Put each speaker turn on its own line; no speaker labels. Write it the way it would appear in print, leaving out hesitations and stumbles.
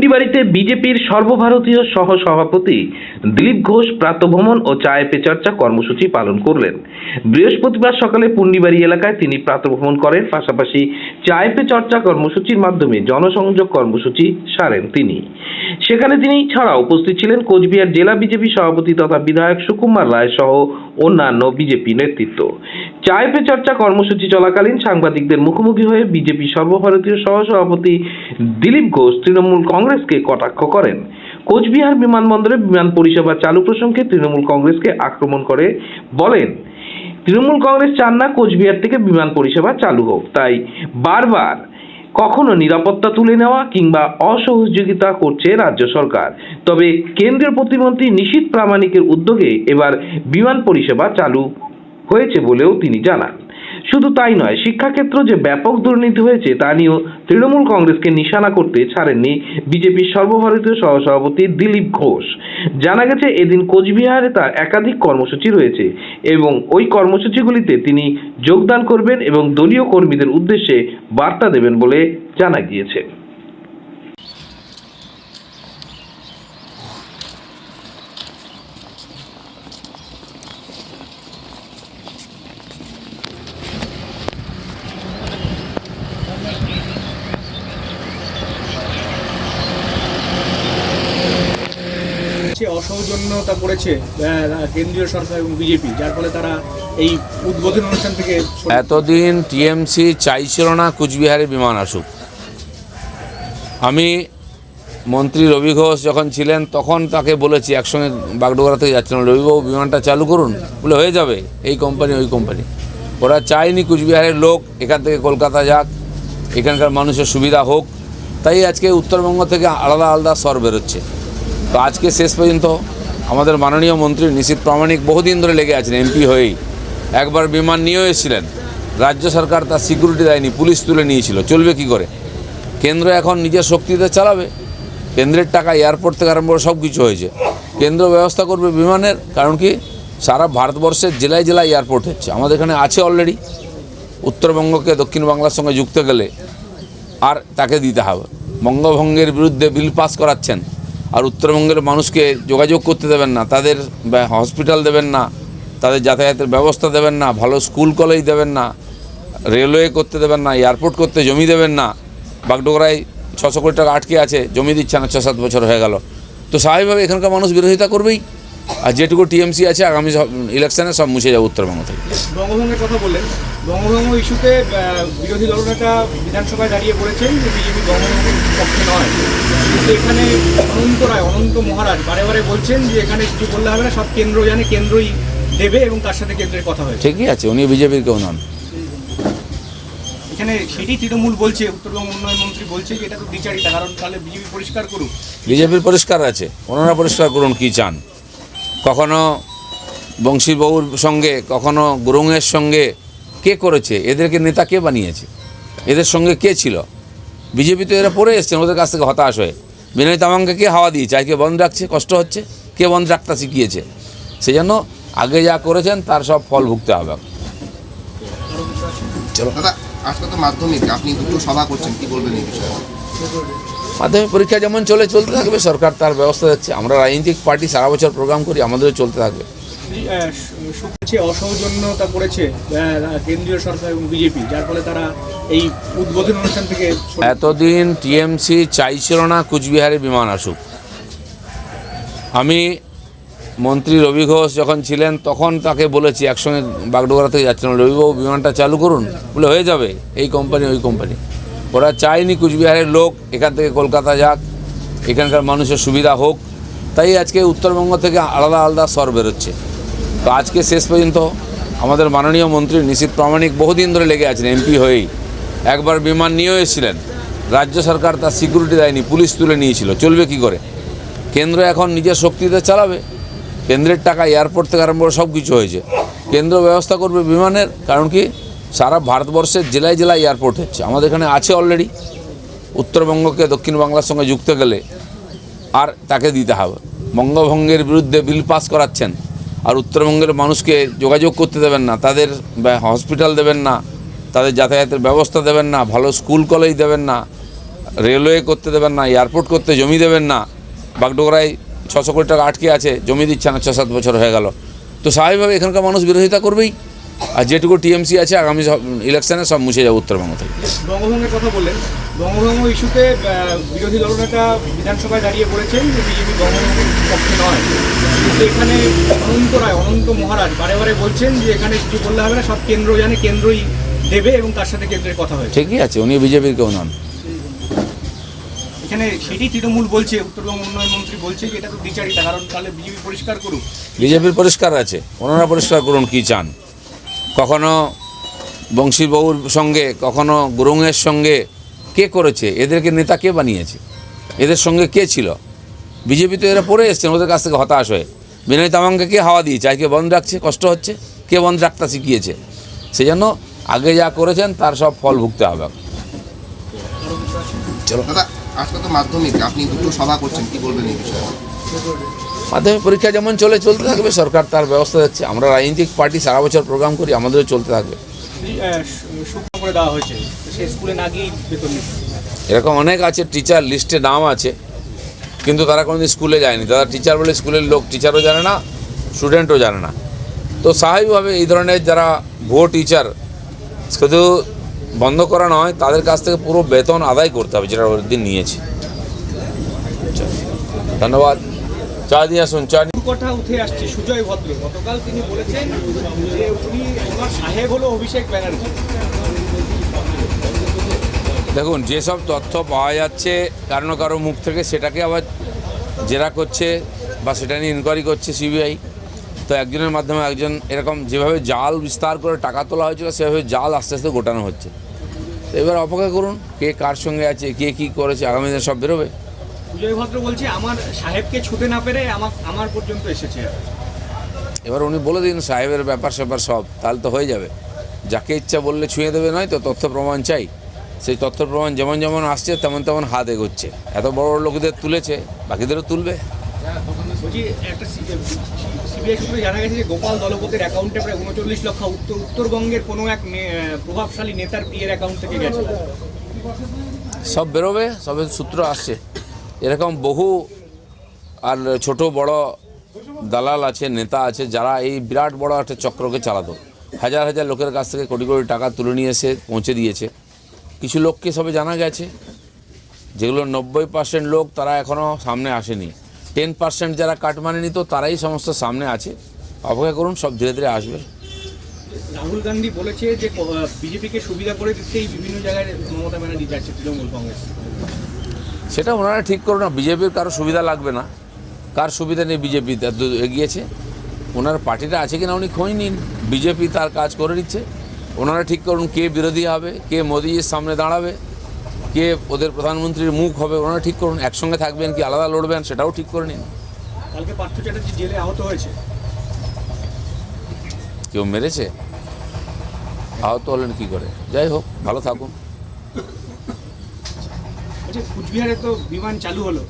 পুন্ডিবাড়িতে বিজেপির সর্বভারতীয় সহ সভাপতি দিলীপ ঘোষ প্রাতঃভ্রমণ ও চায়ে পে চর্চা কর্মসূচি পালন করলেন। বৃহস্পতিবার সকালে পুন্ডিবাড়ি এলাকায় তিনি প্রাতঃভ্রমণ করেন, পাশাপাশি চায়ে পে চর্চা কর্মসূচির মাধ্যমে জনসংযোগ কর্মসূচি সারেন তিনি। সেখানে তিনি ছাড়াও উপস্থিত ছিলেন কোচবিহার জেলা বিজেপি সভাপতি তথা বিধায়ক সুকুমার রায় সহ অন্যান্য বিজেপি নেতৃত্ব। চায়ে পে চর্চা কর্মসূচি চলাকালীন সাংবাদিকদের মুখোমুখি হয়ে বিজেপি সর্বভারতীয় সহ সভাপতি দিলীপ ঘোষ তৃণমূল কংগ্রেসকে কটাক্ষ করেন। কোচবিহার বিমানবন্দরে বিমান পরিষেবা চালু প্রসঙ্গে তৃণমূল কংগ্রেসকে আক্রমণ করে বলেন, তৃণমূল কংগ্রেস চান না কোচবিহার থেকে বিমান পরিষেবা চালু হোক, তাই বারবার কখনো নিরাপত্তা তুলে নেওয়া কিংবা অসহযোগিতা করছে রাজ্য সরকার। তবে কেন্দ্রীয় প্রতিমন্ত্রী নিশীথ প্রামাণিকের উদ্যোগে এবার বিমান পরিষেবা চালু হয়েছে বলেও তিনি জানান। শুধু তাই নয়, শিক্ষাক্ষেত্র যে ব্যাপক দুর্নীতি হয়েছে তা নিয়েও তৃণমূল কংগ্রেসকে নিশানা করতে ছাড়েননি বিজেপির সর্বভারতীয় সহসভাপতি দিলীপ ঘোষ। জানা গেছে এদিন কোচবিহারে তার একাধিক কর্মসূচি রয়েছে এবং ওই কর্মসূচিগুলিতে তিনি যোগদান করবেন এবং দলীয় কর্মীদের উদ্দেশ্যে বার্তা দেবেন বলে জানা গিয়েছে।
অসৌজন্যতা করেছে কেন্দ্রীয় সরকার এবং বিজেপি, যার ফলে তারা এই উদ্বোধন অনুষ্ঠান থেকে
এতদিন টিএমসি চাইছিল না কুচবিহারে বিমান আসুক। আমি মন্ত্রী রবি ঘোষ যখন ছিলেন তখন তাকে বলেছি, একসঙ্গে বাগডোগরা থেকে যাচ্ছিলাম, রবিবাবু বিমানটা চালু করুন, বলে হয়ে যাবে, এই কোম্পানি ওই কোম্পানি। ওরা চায়নি কুচবিহারের লোক এখান থেকে কলকাতা যাক, এখানকার মানুষের সুবিধা হোক, তাই আজকে উত্তরবঙ্গ থেকে আলাদা আলাদা স্বর বেরোচ্ছে। তো আজকে শেষ পর্যন্ত আমাদের মাননীয় মন্ত্রী নিশীথ প্রামাণিক বহুদিন ধরে লেগে আছেন, এমপি হয়েই একবার বিমান নিয়েও এসেছিলেন। রাজ্য সরকার তার সিকিউরিটি দেয়নি, পুলিশ তুলে নিয়েছিল, চলবে কি করে? কেন্দ্র এখন নিজের শক্তিতে চালাবে, কেন্দ্রের টাকা এয়ারপোর্ট থেকে আরম্ভ করে সব কিছু হয়েছে, কেন্দ্র ব্যবস্থা করবে বিমানের। কারণ কি, সারা ভারতবর্ষের জেলায় জেলায় এয়ারপোর্ট হচ্ছে, আমাদের এখানে আছে অলরেডি। উত্তরবঙ্গকে দক্ষিণ বাংলার সঙ্গে যুক্ত গেলে আর তাকে দিতে হবে। বঙ্গভঙ্গের বিরুদ্ধে বিল পাস করাচ্ছেন, আর উত্তরবঙ্গের মানুষকে যোগাযোগ করতে দেবেন না, তাদের হসপিটাল দেবেন না, তাদের যাতায়াতের ব্যবস্থা দেবেন না, ভালো স্কুল কলেজ দেবেন না, রেলওয়ে করতে দেবেন না, এয়ারপোর্ট করতে জমি দেবেন না। বাগডোগরায় 600 কোটি টাকা আটকে আছে, জমি দিচ্ছে না, 6-7 বছর হয়ে গেল। তো স্বাভাবিকভাবে এখানকার মানুষ বিরোধিতা করবেই, আর যেটুকু টিএমসি আছে আগামী ইলেকশনে সব মুছে যাবে উত্তরবঙ্গ থেকে।
বঙ্গভঙ্গের কথা বললেন, বঙ্গভঙ্গ ইস্যুতে বিরোধী দলনেতা বিধানসভায় দাঁড়িয়ে বলেছেন যে বিজেপি বঙ্গভঙ্গের পক্ষে নয়, কিন্তু এখানে অনন্ত রায়, অনন্ত মহারাজ বারে বারে বলছেন যে এখানে কিছু বললে হবে না, সব কেন্দ্র জানে, কেন্দ্রই দেবে এবং তার সাথে কেন্দ্রের কথা হয়েছে।
ঠিকই আছে, উনি বিজেপির কেউ নন।
এখানে সেটি তৃণমূল বলছে, উত্তরবঙ্গ উন্নয়ন মন্ত্রী বলছে যে এটা তো দ্বিচারিতা, কারণ তাহলে বিজেপি পরিষ্কার করুক।
বিজেপির পরিষ্কার আছে, ওনারা পরিষ্কার করুন কী চান। কখনো বংশীবাবুর সঙ্গে, কখনো গুরুংয়ের সঙ্গে কে করেছে? এদেরকে নেতা কে বানিয়েছে? এদের সঙ্গে কে ছিল? বিজেপি তো এরা পড়ে এসছেন ওদের কাছ থেকে হতাশ হয়ে। বিনয় তামাংকে কে হাওয়া দিয়েছে? আজকে বন্ধ রাখছে, কষ্ট হচ্ছে, কে বন্ধ রাখতে শিখিয়েছে? সেই জন্য আগে যা করেছেন তার সব ফল ভুগতে হবে। চলো,
আজকে তো মাধ্যমিক, আপনি দুটো সভা করছেন, কি বলবেন এই বিষয়ে?
মাধ্যমিক পরীক্ষা যেমন চলতে থাকবে, সরকার তার ব্যবস্থা দিচ্ছে। আমরা রাজনৈতিক পার্টি সারা বছর প্রোগ্রাম করি, আমাদেরও চলতে থাকবে।
অসৌজন্যতা করেছে কেন্দ্রীয় সরকার এবং বিজেপি, যার ফলে তারা এই উদ্বোধন অনুষ্ঠান থেকে
এতদিন টিএমসি চাইছিল না কুচবিহারে বিমান আসুক। আমি মন্ত্রী রবি ঘোষ যখন ছিলেন তখন তাকে বলেছি, একসঙ্গে বাগডোগরা থেকে যাচ্ছিলাম, রবিবাবু বিমানটা চালু করুন, বলে হয়ে যাবে, এই কোম্পানি ওই কোম্পানি। ওরা চায়নি কুচবিহারের লোক এখান থেকে কলকাতা যাক, এখানকার মানুষের সুবিধা হোক, তাই আজকে উত্তরবঙ্গ থেকে আলাদা আলাদা স্বর বেরোচ্ছে। তো আজকে শেষ পর্যন্ত আমাদের মাননীয় মন্ত্রী নিশীথ প্রামাণিক বহুদিন ধরে লেগে আছেন, এমপি হয়েই একবার বিমান নিয়েও এসেছিলেন। রাজ্য সরকার তার সিকিউরিটি দেয়নি, পুলিশ তুলে নিয়েছিল, চলবে কি করে? কেন্দ্র এখন নিজের শক্তিতে চালাবে, কেন্দ্রের টাকা এয়ারপোর্ট থেকে আরম্ভ করে সব কিছু হয়েছে, কেন্দ্র ব্যবস্থা করবে বিমানের। কারণ কি, সারা ভারতবর্ষের জেলায় জেলায় এয়ারপোর্ট হচ্ছে, আমাদের এখানে আছে অলরেডি। উত্তরবঙ্গকে দক্ষিণ বাংলার সঙ্গে যুক্ত গেলে আর তাকে দিতে হবে। বঙ্গভঙ্গের বিরুদ্ধে বিল পাস করাচ্ছেন, আর উত্তরবঙ্গের মানুষকে যোগাযোগ করতে দেবেন না, তাদের হসপিটাল দেবেন না, তাদের যাতায়াতের ব্যবস্থা দেবেন না, ভালো স্কুল কলেজ দেবেন না, রেলওয়ে করতে দেবেন না, এয়ারপোর্ট করতে জমি দেবেন না, বাগডোগরায় 600 কোটি টাকা আটকে আছে, জমি দিচ্ছে না, 6-7 বছর হয়ে গেল। তো স্বাভাবিকভাবে এখানকার মানুষ বিরোধিতা করবেই, আর যেটুকু টিএমসি আছে আগামী সব ইলেকশনে সব মুছে যাবে উত্তরবঙ্গ থেকে।
বঙ্গভঙ্গের কথা বললেন, বঙ্গভঙ্গ ইস্যুতে বিরোধী দলনেতা বিধানসভায় দাঁড়িয়ে বলেছেন যে বিজেপি বঙ্গভঙ্গের পক্ষে নয়, কিন্তু এখানে অনন্ত রায়, অনন্ত মহারাজ বারে বারে বলছেন যে এখানে কিছু বললে হবে না, সব কেন্দ্র জানে, কেন্দ্রই দেবে এবং তার সাথে কেন্দ্রের কথা হয়েছে।
ঠিকই আছে, উনি বিজেপির কেউ নন।
এখানে সেটি তৃণমূল বলছে, উত্তরবঙ্গ উন্নয়ন মন্ত্রী বলছে যে এটা তো দ্বিচারিতা, কারণ তাহলে বিজেপি পরিষ্কার করুক।
বিজেপির পরিষ্কার আছে, ওনারা পরিষ্কার করুন কী চান। কখনো বংশীবাবুর সঙ্গে, কখনো গুরুংয়ের সঙ্গে কে করেছে, এদেরকে নেতা কে বানিয়েছে, এদের সঙ্গে কে ছিল? বিজেপি তো এরা পড়ে এসছেন ওদের কাছ থেকে হতাশ হয়ে। বিনয় তামাংকে কে হাওয়া দিয়েছে, আজকে বন্ধ রাখছে, কষ্ট হচ্ছে, কে বন্ধ রাখতে শিখিয়েছে? সেই জন্য আগে যা করেছেন তার সব ফল ভুগতে হবে। চলো,
দাদা আজকে তো মাধ্যমিক, আপনি দুটো সভা করছেন, কি বলবেন এই বিষয়ে?
মাধ্যমিক পরীক্ষা যেমন চলতে থাকবে, সরকার তার ব্যবস্থা দিচ্ছে। আমরা রাজনৈতিক পার্টি সারা বছর প্রোগ্রাম করি, আমাদেরও চলতে থাকবে।
শুকনো করে দেওয়া হয়েছে, সে স্কুলে না গিয়েই বেতন নিচ্ছে।
এরকম অনেক আছে, টিচার লিস্টে নাম আছে কিন্তু তারা কোনোদিন স্কুলে যায়নি। তারা টিচার বলে স্কুলের লোক, টিচারও জানে না, স্টুডেন্টও জানে না। তো স্বাভাবিকভাবে এই ধরনের যারা ভুয়ো টিচার, শুধু বন্ধ করা নয়, তাদের কাছ থেকে পুরো বেতন আদায় করতে হবে যেটা ওদের দিন নিয়েছে। ধন্যবাদ। চা দিয়ে আসুন, চা।
কথা উঠে আসছে সুজয় ভদ্র, গতকাল তিনি বলেছেন যে উনি আমার সাহেব হলো অভিষেক ব্যানার্জি।
দেখুন, যেসব তথ্য পাওয়া যাচ্ছে কারো মুখ থেকে, সেটাকে আবার জেরা করছে বা সেটা নিয়ে ইনকোয়ারি করছে সিবিআই। তো একজনের মাধ্যমে একজন, এরকম যেভাবে জাল বিস্তার করে টাকা তোলা হয়েছিল সেভাবে জাল আস্তে আস্তে গোটানো হচ্ছে। তো এবার অপেক্ষা করুন কে কার সঙ্গে আছে, কে কী করেছে, আগামী দিনে সব বেরোবে।
সুজয় ভদ্র বলছে আমার সাহেবকে ছুতে না পেরে আমার পর্যন্ত এসেছে।
এবার উনি বলে দিন সাহেবের ব্যাপার স্যাপার সব, তাহলে তো হয়ে যাবে। যাকে ইচ্ছা বললে ছুঁয়ে দেবে, নয় তো তথ্য প্রমাণ চাই। সেই তথ্য প্রমাণ যেমন যেমন আসছে তেমন তেমন হাত এগোচ্ছে। এত বড় বড় লোকদের তুলেছে, বাকিদেরও তুলবে।
বলছি একটা সিবিআই সূত্রে জানা গেছে যে গোপাল দলপতির অ্যাকাউন্টে প্রায় 39 লক্ষ উত্তরবঙ্গের কোনো এক প্রভাবশালী নেতার বিয়ের অ্যাকাউন্ট থেকে গেছে।
সব বেরোবে, সবের সূত্র আসছে। এরকম বহু আর ছোট বড় দালাল আছে, নেতা আছে, যারা এই বিরাট বড় একটা চক্রকে চালাতো। হাজার হাজার লোকের কাছ থেকে কোটি কোটি টাকা তুলে নিয়ে এসে পৌঁছে দিয়েছে। কিছু লোককে সবে জানা গেছে, যেগুলো 90% লোক তারা এখনও সামনে আসেনি। 10% যারা কাটমানি নিত তারাই সমস্ত সামনে আছে। অপেক্ষা করুন, সব ধীরে ধীরে আসবে।
রাহুল গান্ধী বলেছে যে বিজেপিকে সুবিধা করে দিতেই বিভিন্ন জায়গায় মমতা ব্যানার্জি যাচ্ছে তৃণমূল কংগ্রেস।
সেটা ওনারা ঠিক করুন না, বিজেপির কারো সুবিধা লাগবে না। কার সুবিধা নেই, বিজেপি এগিয়েছে। ওনার পার্টিটা আছে কিনা উনি খোঁজ নিন, বিজেপি তার কাজ করে দিচ্ছে। ওনারা ঠিক করুন কে বিরোধী হবে, কে মোদিজির সামনে দাঁড়াবে, কে ওদের প্রধানমন্ত্রীর মুখ হবে, ওনারা ঠিক করুন। একসঙ্গে থাকবেন কি আলাদা লড়বেন সেটাও ঠিক করে নিন।
কালকে পার্থ চ্যাটার্জি জেলে আহত হয়েছে।
কেউ মেরেছে? আহত হলেন কী করে? যাই হোক, ভালো থাকুন।
কুচবিহারে তো বিমান চালু হলো।